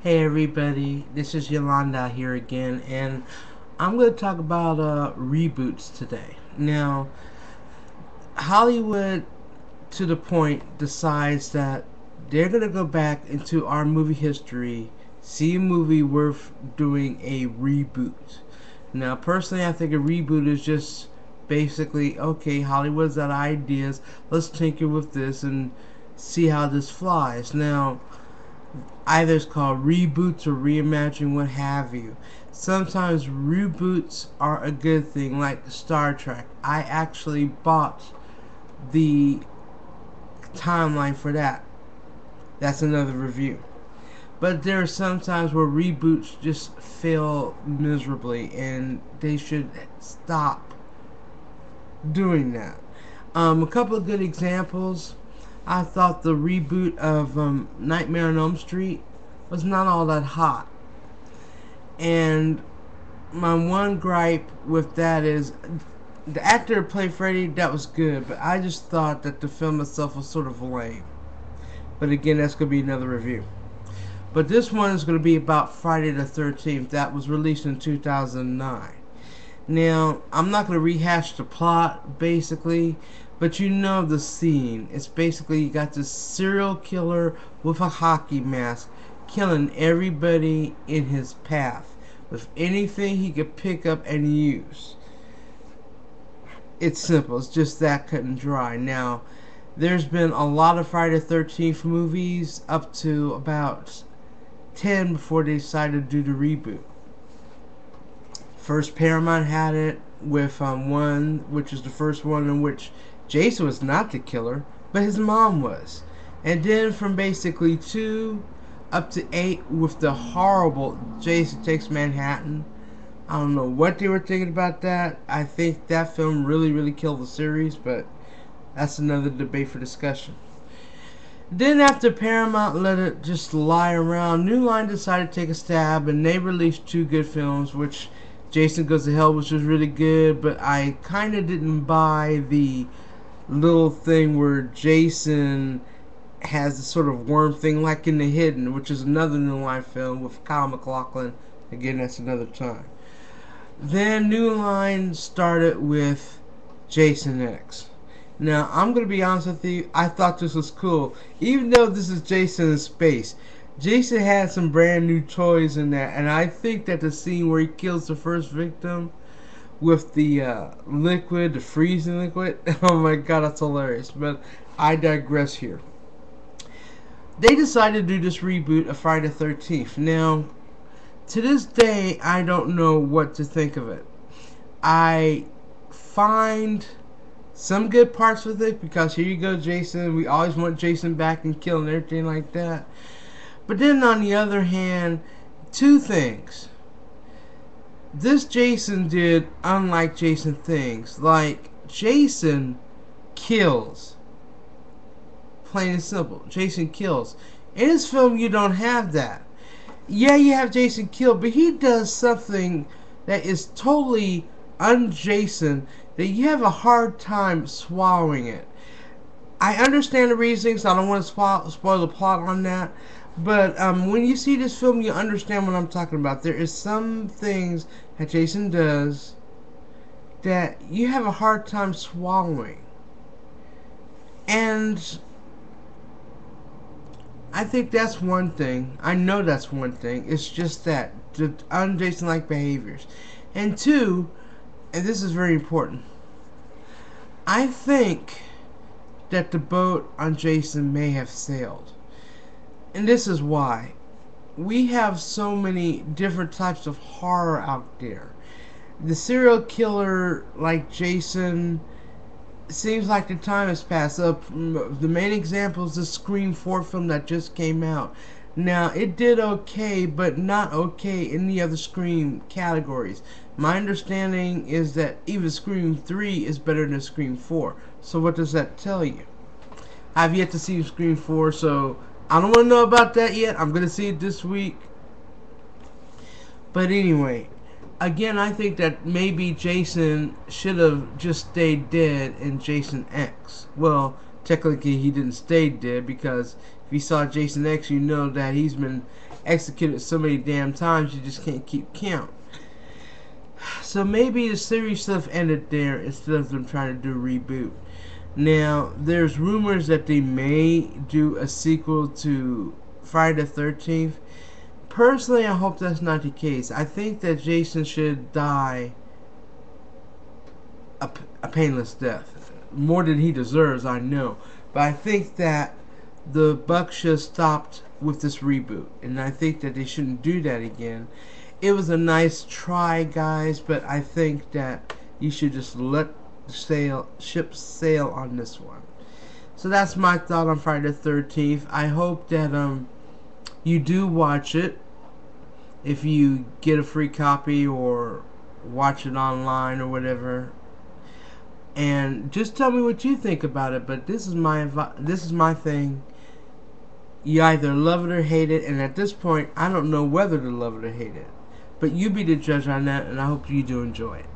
Hey everybody, this is Yolanda here again, and I'm going to talk about reboots today. Now, Hollywood, to the point, decides that they're going to go back into our movie history, see a movie worth doing a reboot. Now, personally, I think a reboot is just basically, okay, Hollywood's got ideas, let's tinker with this and see how this flies. Now, either it's called reboots or reimagining, what have you. Sometimes reboots are a good thing, like Star Trek. I actually bought the timeline for that. That's another review. But there are some times where reboots just fail miserably, and they should stop doing that. A couple of good examples. I thought the reboot of Nightmare on Elm Street was not all that hot. And my one gripe with that is the actor who played Freddy, that was good, but I just thought that the film itself was sort of lame. But again, that's going to be another review. But this one is going to be about Friday the 13th. That was released in 2009. Now, I'm not going to rehash the plot, basically, but you know the scene. It's basically you got this serial killer with a hockey mask killing everybody in his path with anything he could pick up and use. It's simple. It's just that cut and dry. Now, there's been a lot of Friday the 13th movies, up to about 10 before they decided to do the reboot. First, Paramount had it with one, which is the first one in which Jason was not the killer, but his mom was. And then from basically 2 up to 8 with the horrible Jason Takes Manhattan. I don't know what they were thinking about that. I think that film really killed the series, but that's another debate for discussion. Then after Paramount let it just lie around, New Line decided to take a stab, and they released 2 good films, which Jason Goes to Hell, which was really good, but I kind of didn't buy the little thing where Jason has this sort of worm thing like in The Hidden, which is another New Line film with Kyle MacLachlan. Again, that's another time. Then New Line started with Jason X. Now, I'm going to be honest with you, I thought this was cool. Even though this is Jason in space, Jason had some brand new toys in there, and I think that the scene where he kills the first victim with the liquid, the freezing liquid, oh my god, that's hilarious. But I digress here. They decided to do this reboot of Friday the 13th. Now, to this day, I don't know what to think of it. I find some good parts with it, because here you go, Jason. We always want Jason back and killing everything like that. But then on the other hand, 2 things. This Jason did unlike Jason things. Like, Jason kills. Plain and simple. Jason kills. In this film, you don't have that. Yeah, you have Jason kill, but he does something that is totally un-Jason that you have a hard time swallowing it. I understand the reasons. I don't want to spoil the plot on that. But when you see this film, you understand what I'm talking about. There is some things that Jason does that you have a hard time swallowing. And I think that's one thing. I know that's one thing. It's just that. The un-Jason-like behaviors. And 2, and this is very important, I think that the boat on Jason may have sailed. And this is why. We have so many different types of horror out there. The serial killer like Jason, seems like the time has passed. The main example is the Scream 4 film that just came out. Now, it did okay, but not okay in the other Scream categories. My understanding is that even Scream 3 is better than Scream 4. So what does that tell you? I've yet to see Scream 4, so I don't want to know about that yet. I'm going to see it this week. But anyway, again, I think that maybe Jason should have just stayed dead in Jason X. Well, technically he didn't stay dead, because if you saw Jason X, you know that he's been executed so many damn times you just can't keep count. So maybe the series should have ended there instead of them trying to do a reboot. Now, there's rumors that they may do a sequel to Friday the 13th. Personally, I hope that's not the case. I think that Jason should die a painless death. More than he deserves, I know. But I think that the buck should have stopped with this reboot. And I think that they shouldn't do that again. It was a nice try, guys, but I think that you should just let the ship sail on this one. So that's my thought on Friday the 13th. I hope that you do watch it if you get a free copy or watch it online or whatever. And just tell me what you think about it. But this is my thing. You either love it or hate it, and at this point, I don't know whether to love it or hate it. But you be the judge on that, and I hope you do enjoy it.